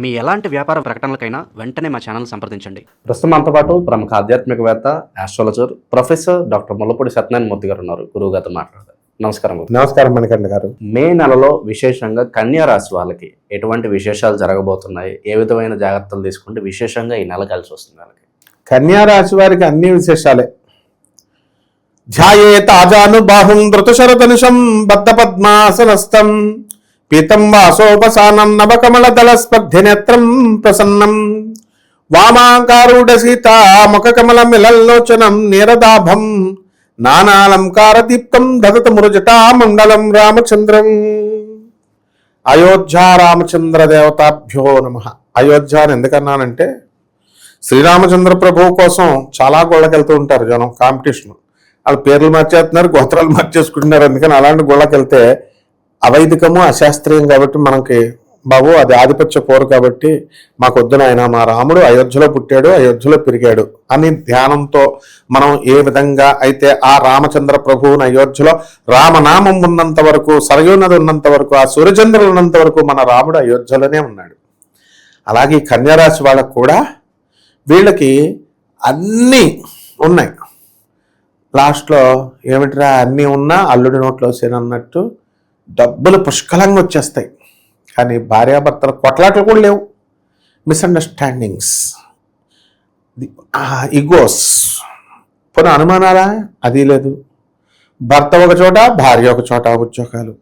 మీ ఎలాంటి వ్యాపార ప్రకటనలకైనా వెంటనే మా ఛానల్ సంప్రదించండి. ప్రస్తుతం మనతో పాటు ప్రముఖ ఆధ్యాత్మికవేత్త, astrologer, professor doctor Mullapudi Satyanarayana Murthy garu ఉన్నారు. గురువు గారితో మాట్లాడతారు. నమస్కారం. నమస్కారం మణికంఠ గారు. మే నెలలో విశేషంగా కన్యా రాశి వాళ్ళకి ఎటువంటి విశేషాలు జరగబోతున్నాయి, ఏ విధమైన జాగ్రత్తలు తీసుకుంటే విశేషంగా ఈ నెల కలిసి వస్తుంది వాళ్ళకి? కన్యా రాశి వారికి అన్ని విశేషాలే. ధ్యాయే తాజానుబాహుం ధృతశరధనుషం బద్ధ పద్మాసనస్థం పీతం వాసోపసానం నవకమలదళ స్పర్ధినేత్రం ప్రసన్నం వామాకారూఢ సీతా ముఖకమలమిలల్లోచనం నీరదాభం నానాలంకారదీప్తం దదత మురుజటా మండలం రామచంద్రం. అయోధ్య రామచంద్ర దేవతాభ్యో నమః. అయోధ్య అని ఎందుకన్నానంటే శ్రీరామచంద్ర ప్రభువు కోసం చాలా గోళ్ళకెళ్తూ ఉంటారు జనం. కాంపిటీషన్, వాళ్ళ పేర్లు మార్చేస్తున్నారు, గోత్రాలు మార్చేసుకుంటున్నారు. అందుకని అలాంటి గోళ్ళకెళ్తే అవైదికము, అశాస్త్రీయం కాబట్టి మనకి బాబు అది ఆధిపత్య పోరు కాబట్టి మాకు వద్దున ఆయన, మా రాముడు అయోధ్యలో పుట్టాడు, అయోధ్యలో పెరిగాడు అని ధ్యానంతో మనం ఏ విధంగా అయితే ఆ రామచంద్ర ప్రభువుని అయోధ్యలో రామనామం ఉన్నంత వరకు, సరయూనది ఉన్నంత వరకు, ఆ సూర్యచంద్రులు ఉన్నంత వరకు మన రాముడు అయోధ్యలోనే ఉన్నాడు. అలాగే కన్యారాశి వాళ్ళకు కూడా వీళ్ళకి అన్నీ ఉన్నాయి. లాస్ట్లో ఏమిట్రా అన్నీ ఉన్నా అల్లుడి నోట్లో సేనన్నట్టు డబ్బులు పుష్కలంగా వచ్చేస్తాయి. కానీ భార్యాభర్తల కొట్లాటలు కూడా లేవు. మిస్అండర్స్టాండింగ్స్, ఈగోస్, పోనీ అనుమానాలా, అది లేదు. భర్త ఒక చోట, భార్య ఒక చోట, ఉద్యోగాలు.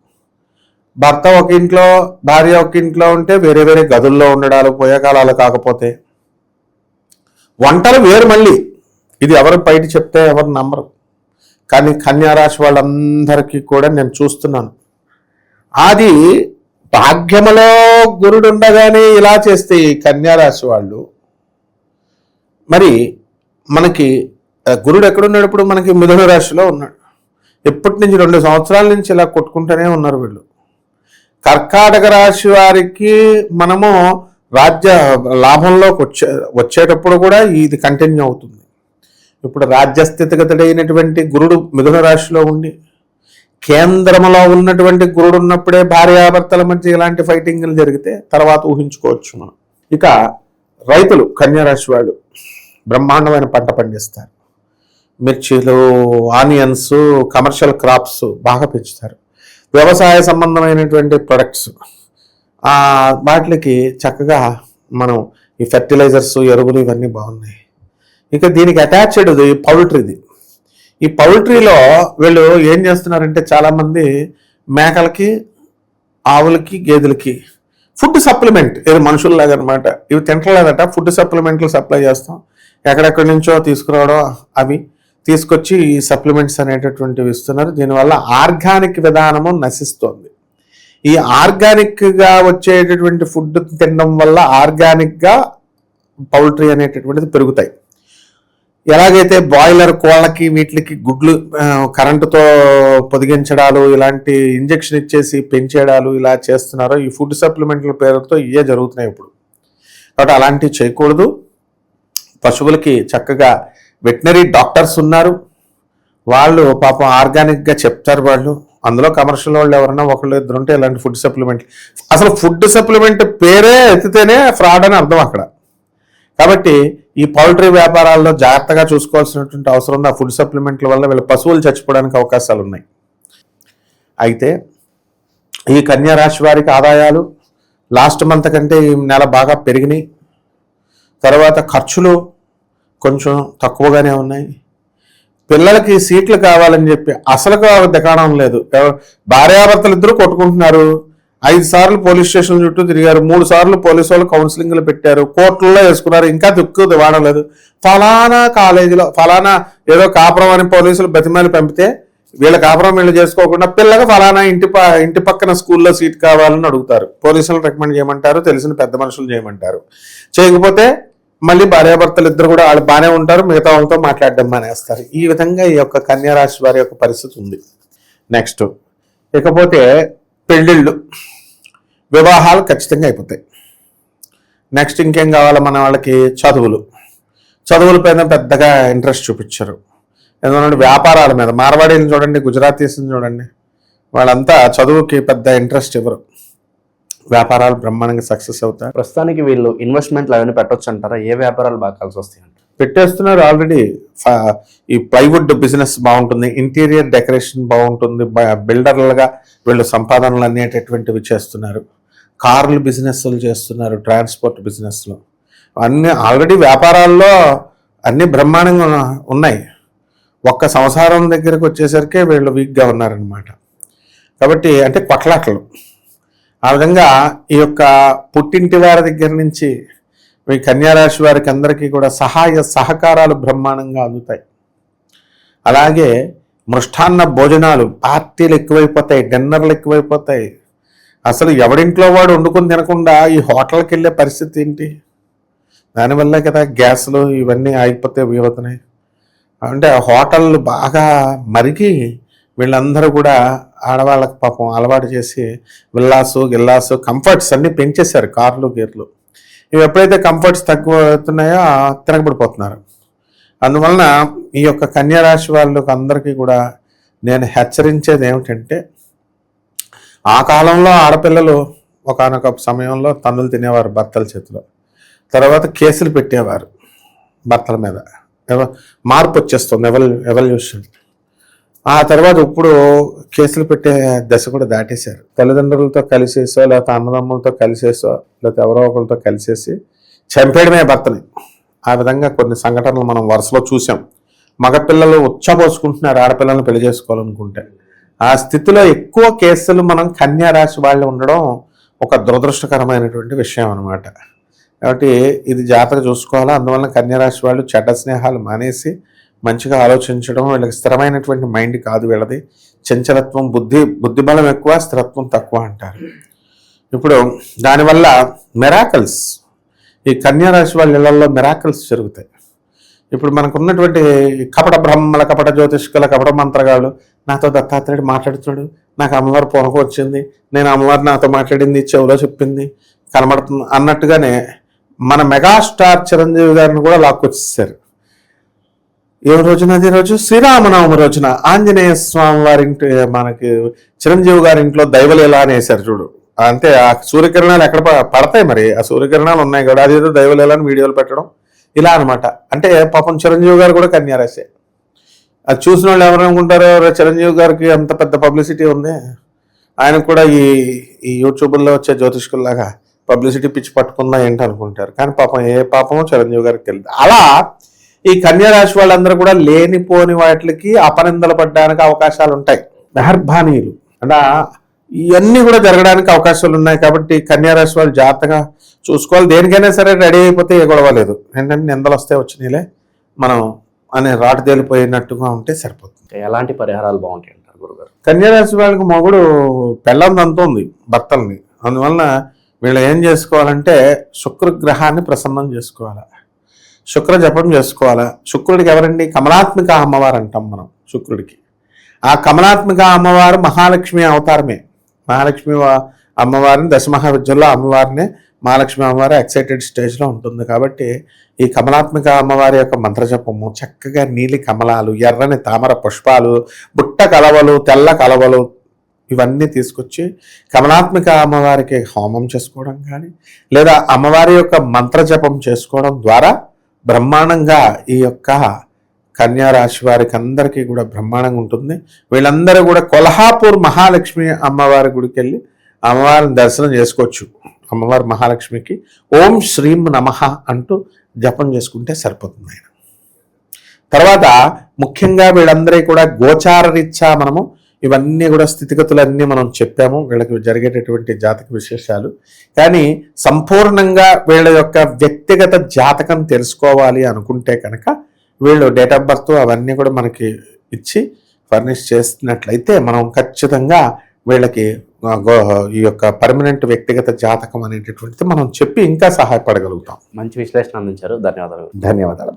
భర్త ఒక ఇంట్లో, భార్య ఒక ఇంట్లో ఉంటే వేరే వేరే గదుల్లో ఉండడాలు, పోయేకాలాలు. కాకపోతే వంటలు వేరు. మళ్ళీ ఇది ఎవరు బయట చెప్తే ఎవరు నమ్మరు. కానీ కన్యారాశి వాళ్ళందరికీ కూడా నేను చూస్తున్నాను, అది భాగ్యములో గురుడు ఉండగానే ఇలా చేస్తే ఈ కన్యారాశి వాళ్ళు, మరి మనకి గురుడు ఎక్కడున్నాడు? ఇప్పుడు మనకి మిథున రాశిలో ఉన్నాడు. ఎప్పటి నుంచి 2 సంవత్సరాల నుంచి ఇలా కొట్టుకుంటూనే ఉన్నారు వీళ్ళు. కర్కాటక రాశి వారికి మనము రాజ్య లాభంలోకి వచ్చేటప్పుడు కూడా ఇది కంటిన్యూ అవుతుంది. ఇప్పుడు రాజ్యస్థితిగతుడైనటువంటి గురుడు మిథున రాశిలో ఉండి, కేంద్రంలో ఉన్నటువంటి గురుడు ఉన్నప్పుడే భార్యాభర్తల మధ్య ఇలాంటి ఫైటింగ్లు జరిగితే తర్వాత ఊహించుకోవచ్చు మనం. ఇక రైతులు, కన్యారాశి వాళ్ళు బ్రహ్మాండమైన పంట పండిస్తారు. మిర్చీలు, ఆనియన్స్, కమర్షియల్ క్రాప్స్ బాగా పెంచుతారు. వ్యవసాయ సంబంధమైనటువంటి ప్రొడక్ట్స్, వాటికి చక్కగా మనం ఈ ఫెర్టిలైజర్స్, ఎరువులు ఇవన్నీ బాగున్నాయి. ఇక దీనికి అటాచ్డ్ పౌల్ట్రీది. ఈ పౌల్ట్రీలో వీళ్ళు ఏం చేస్తున్నారంటే చాలామంది మేకలకి, ఆవులకి, గేదెలకి ఫుడ్ సప్లిమెంట్, ఏదో మనుషుల్లాగా అనమాట, ఇవి తింటలేదట, ఫుడ్ సప్లిమెంట్లు సప్లై చేస్తాం, ఎక్కడెక్కడి నుంచో తీసుకురావడం, అవి తీసుకొచ్చి ఈ సప్లిమెంట్స్ అనేటటువంటివి ఇస్తున్నారు. దీనివల్ల ఆర్గానిక్ విధానము నశిస్తోంది. ఈ ఆర్గానిక్గా వచ్చేటటువంటి ఫుడ్ తినడం వల్ల ఆర్గానిక్గా పౌల్ట్రీ అనేటటువంటిది పెరుగుతాయి. ఎలాగైతే బాయిలర్ కోళ్ళకి, వీటికి గుడ్లు కరెంటుతో పొదిగించడాలు, ఇలాంటి ఇంజెక్షన్ ఇచ్చేసి పెంచేడాలు ఇలా చేస్తున్నారో, ఈ ఫుడ్ సప్లిమెంట్ల పేరుతో ఇవే జరుగుతున్నాయి ఇప్పుడు. కాబట్టి అలాంటివి చేయకూడదు. పశువులకి చక్కగా వెటనరీ డాక్టర్స్ ఉన్నారు, వాళ్ళు పాపం ఆర్గానిక్గా చెప్తారు. వాళ్ళు అందులో కమర్షియల్ వాళ్ళు ఎవరన్నా ఒకళ్ళు ఇద్దరు ఉంటే ఇలాంటి ఫుడ్ సప్లిమెంట్, అసలు ఫుడ్ సప్లిమెంట్ పేరే ఎత్తితేనే ఫ్రాడ్ అని అర్థం అక్కడ. కాబట్టి ఈ పౌల్ట్రీ వ్యాపారాల్లో జాగ్రత్తగా చూసుకోవాల్సినటువంటి అవసరం ఉంది. ఆ ఫుడ్ సప్లిమెంట్ల వల్ల వీళ్ళ పశువులు చచ్చిపోవడానికి అవకాశాలు ఉన్నాయి. అయితే ఈ కన్యా రాశి వారికి ఆదాయాలు లాస్ట్ మంత్ కంటే ఈ నెల బాగా పెరిగినాయి. తర్వాత ఖర్చులు కొంచెం తక్కువగానే ఉన్నాయి. పిల్లలకి సీట్లు కావాలని చెప్పి అసలు దుకాణం లేదు. భార్యాభర్తలు ఇద్దరు కొట్టుకుంటున్నారు. 5 సార్లు పోలీస్ స్టేషన్ చుట్టూ తిరిగారు, 3 సార్లు పోలీసు వాళ్ళు కౌన్సిలింగ్లు పెట్టారు, కోర్టుల్లో వేసుకున్నారు, ఇంకా దిక్కు వాడలేదు. ఫలానా కాలేజీలో ఫలానా ఏదో కాపురం అని పోలీసులు బతిమాలి పంపితే వీళ్ళ కాపురం వీళ్ళు చేసుకోకుండా పిల్లగా ఫలానా ఇంటి పక్కన స్కూల్లో సీట్ కావాలని అడుగుతారు. పోలీసులు రికమెండ్ చేయమంటారు, తెలిసిన పెద్ద మనుషులు చేయమంటారు. చేయకపోతే మళ్ళీ భార్యాభర్తలు ఇద్దరు కూడా వాళ్ళు బాగానే ఉంటారు, మిగతా వాళ్ళతో మాట్లాడడం మానేస్తారు. ఈ విధంగా ఈ యొక్క కన్యారాశి వారి యొక్క పరిస్థితి ఉంది. నెక్స్ట్ ఇకపోతే పెళ్ళిళ్ళు, వివాహాలు ఖచ్చితంగా అయిపోతాయి. నెక్స్ట్ ఇంకేం కావాలి మన వాళ్ళకి? చదువుల పైన పెద్దగా ఇంట్రెస్ట్ చూపించారు. ఎందుకంటే వ్యాపారాల మీద, మార్వాడీని చూడండి, గుజరాతీస్ని చూడండి, వాళ్ళంతా చదువుకి పెద్ద ఇంట్రెస్ట్ ఇవ్వరు. వ్యాపారాలు బ్రహ్మాండంగా సక్సెస్ అవుతాయి. ప్రస్తుతానికి వీళ్ళు ఇన్వెస్ట్మెంట్లు అవన్నీ పెట్టొచ్చు అంటారా? ఏ వ్యాపారాలు బాగా కలిసి వస్తాయి అంటారు? పెట్టేస్తున్నారు ఆల్రెడీ. ఈ ప్లైవుడ్ బిజినెస్ బాగుంటుంది, ఇంటీరియర్ డెకరేషన్ బాగుంటుంది, బిల్డర్లుగా వీళ్ళు సంపాదనలు అనేటటువంటివి చేస్తున్నారు, కార్లు బిజినెస్లు చేస్తున్నారు, ట్రాన్స్పోర్ట్ బిజినెస్లు అన్నీ ఆల్రెడీ వ్యాపారాల్లో అన్నీ బ్రహ్మాండంగా ఉన్నాయి. ఒక్క సంసారం దగ్గరకు వచ్చేసరికి వీళ్ళు వీక్గా ఉన్నారనమాట. కాబట్టి అంటే కొట్లాటలు ఆ విధంగా ఈ యొక్క పుట్టింటి వారి దగ్గర నుంచి ఈ కన్యారాశి వారికి అందరికీ కూడా సహాయ సహకారాలు బ్రహ్మాండంగా అందుతాయి. అలాగే మృష్టాన్న భోజనాలు, పార్టీలు ఎక్కువైపోతాయి, డిన్నర్లు ఎక్కువైపోతాయి. అసలు ఎవడింట్లో వాడు వండుకొని తినకుండా ఈ హోటల్కి వెళ్ళే పరిస్థితి ఏంటి? దానివల్లే కదా గ్యాస్లు ఇవన్నీ ఆగిపోతే అవుతున్నాయి. అంటే హోటళ్ళు బాగా మరిగి వీళ్ళందరూ కూడా ఆడవాళ్ళకి పాపం అలవాటు చేసి గిల్లాసు కంఫర్ట్స్ అన్నీ పెంచేశారు, కార్లు గీర్లు. ఇవి ఎప్పుడైతే కంఫర్ట్స్ తక్కువ అవుతున్నాయో తిరగబడిపోతున్నారు. అందువలన ఈ యొక్క కన్యారాశి వాళ్ళకి అందరికీ కూడా నేను హెచ్చరించేది ఏమిటంటే, ఆ కాలంలో ఆడపిల్లలు ఒకానొక సమయంలో తన్నులు తినేవారు భర్తల చేతిలో, తర్వాత కేసులు పెట్టేవారు భర్తల మీద. మార్పు వచ్చేస్తుంది, ఎవల్యూషన్. ఆ తర్వాత ఇప్పుడు కేసులు పెట్టే దశ కూడా దాటేశారు. తల్లిదండ్రులతో కలిసేసో లేకపోతే అన్నదమ్ములతో కలిసేసో లేకపోతే ఎవరో ఒకరితో కలిసేసి చంపేయడమే భర్తని. ఆ విధంగా కొన్ని సంఘటనలు మనం వరుసలో చూసాం. మగపిల్లలు ఉచ్చపోసుకుంటున్నారు ఆడపిల్లలను పెళ్లి చేసుకోవాలనుకుంటే. ఆ స్థితిలో ఎక్కువ కేసులు మనం కన్యారాశి వాళ్ళు ఉండడం ఒక దురదృష్టకరమైనటువంటి విషయం అన్నమాట. కాబట్టి ఇది జాగ్రత్తగా చూసుకోవాలా. అందువల్ల కన్యారాశి వాళ్ళు చెడ్డ స్నేహాలు మానేసి మంచిగా ఆలోచించడం, వీళ్ళకి స్థిరమైనటువంటి మైండ్ కాదు వీళ్ళది. చంచలత్వం, బుద్ధిబలం ఎక్కువ, స్థిరత్వం తక్కువ అంటారు. ఇప్పుడు దానివల్ల మిరాకల్స్, ఈ కన్యారాశి వాళ్ళ ఇళ్లలో మిరాకల్స్ జరుగుతాయి. ఇప్పుడు మనకు ఉన్నటువంటి కపట బ్రహ్మల, కపట జ్యోతిష్కుల, కపట మంత్రగాళ్ళు, నాతో దత్తాత్రేయుడు మాట్లాడుతున్నాడు, నాకు అమ్మవారు పొనకు వచ్చింది, నేను అమ్మవారు నాతో మాట్లాడింది చెవులో చెప్పింది కనబడుతుంది అన్నట్టుగానే మన మెగాస్టార్ చిరంజీవి గారిని కూడా లాక్కొచ్చేసారు. ఏ రోజున? అదే రోజు శ్రీరామనవమి రోజున ఆంజనేయ స్వామి వారింటి మనకి చిరంజీవి గారి ఇంట్లో దైవలీల అని వేశారు చూడు. అంటే ఆ సూర్యకిరణాలు ఎక్కడ పడతాయి, మరి ఆ సూర్యకిరణాలు ఉన్నాయి కదా, అదేదో దైవలీల అని వీడియోలు పెట్టడం ఇలా అనమాట. అంటే పాపం చిరంజీవి గారు కూడా కన్యారాశి. అది చూసిన వాళ్ళు ఎవరు అనుకుంటారో, చిరంజీవి గారికి అంత పెద్ద పబ్లిసిటీ ఉంది, ఆయనకు కూడా ఈ యూట్యూబ్లో వచ్చే జ్యోతిష్కుల్లాగా పబ్లిసిటీ పిచ్చి పట్టుకుందా ఏంటి అనుకుంటారు. కానీ పాపం ఏ పాపమో చిరంజీవి గారికి తెలియదు. అలా ఈ కన్యారాశి వాళ్ళందరూ కూడా లేనిపోని వాటికి అపనిందలు పడడానికి అవకాశాలు ఉంటాయి. మెహర్బానీలు అలా ఇవన్నీ కూడా జరగడానికి అవకాశాలు ఉన్నాయి. కాబట్టి కన్యారాశి వాళ్ళు జాగ్రత్తగా చూసుకోవాలి. దేనికైనా సరే రెడీ అయిపోతే ఏ గొడవ లేదు. ఏంటంటే నిందలు వస్తే వచ్చినాయిలే మనం అనే రాటు తేలిపోయినట్టుగా ఉంటే సరిపోతుంది. ఎలాంటి పరిహారాలు బాగుంటాయి అంటారు గురుగారు? కన్యారాశి వాళ్ళకి మొగుడు పెళ్ళందంతుంది భర్తల్ని. అందువలన వీళ్ళు ఏం చేసుకోవాలంటే శుక్రగ్రహాన్ని ప్రసన్నం చేసుకోవాలి, శుక్ర జపం చేసుకోవాలా. శుక్రుడికి ఎవరండి? కమలాత్మిక అమ్మవారు అంటాం మనం శుక్రుడికి. ఆ కమలాత్మిక అమ్మవారు మహాలక్ష్మి అవతారమే. మహాలక్ష్మి అమ్మవారిని దశమహావిద్యల్లో అమ్మవారిని మహాలక్ష్మి అమ్మవారు ఎక్సైటెడ్ స్టేజ్లో ఉంటుంది. కాబట్టి ఈ కమలాత్మిక అమ్మవారి యొక్క మంత్రజపము చక్కగా నీలి కమలాలు, ఎర్రని తామర పుష్పాలు, బుట్ట కలవలు, తెల్ల కలవలు ఇవన్నీ తీసుకొచ్చి కమలాత్మిక అమ్మవారికి హోమం చేసుకోవడం కానీ లేదా అమ్మవారి యొక్క మంత్రజపం చేసుకోవడం ద్వారా బ్రహ్మాండంగా ఈ యొక్క కన్యారాశి వారికి అందరికీ కూడా బ్రహ్మాండంగా ఉంటుంది. వీళ్ళందరూ కూడా కొల్హాపూర్ మహాలక్ష్మి అమ్మవారి గుడికి వెళ్ళి అమ్మవారిని దర్శనం చేసుకోవచ్చు. అమ్మవారి మహాలక్ష్మికి ఓం శ్రీం నమః అంటూ జపం చేసుకుంటే సరిపోతుంది. తర్వాత ముఖ్యంగా వీళ్ళందరూ కూడా గోచార రీత్యా మనము ఇవన్నీ కూడా స్థితిగతులన్నీ మనం చెప్పాము, వీళ్ళకి జరిగేటటువంటి జాతక విశేషాలు. కానీ సంపూర్ణంగా వీళ్ళ యొక్క వ్యక్తిగత జాతకం తెలుసుకోవాలి అనుకుంటే కనుక వీళ్ళు డేట్ ఆఫ్ బర్త్ అవన్నీ కూడా మనకి ఇచ్చి ఫర్నిష్ చేస్తున్నట్లయితే మనం ఖచ్చితంగా వీళ్ళకి ఈ యొక్క పర్మనెంట్ వ్యక్తిగత జాతకం అనేటటువంటిది మనం చెప్పి ఇంకా సహాయపడగలుగుతాం. మంచి విశ్లేషణ అందించారు. ధన్యవాదాలు. ధన్యవాదాలు.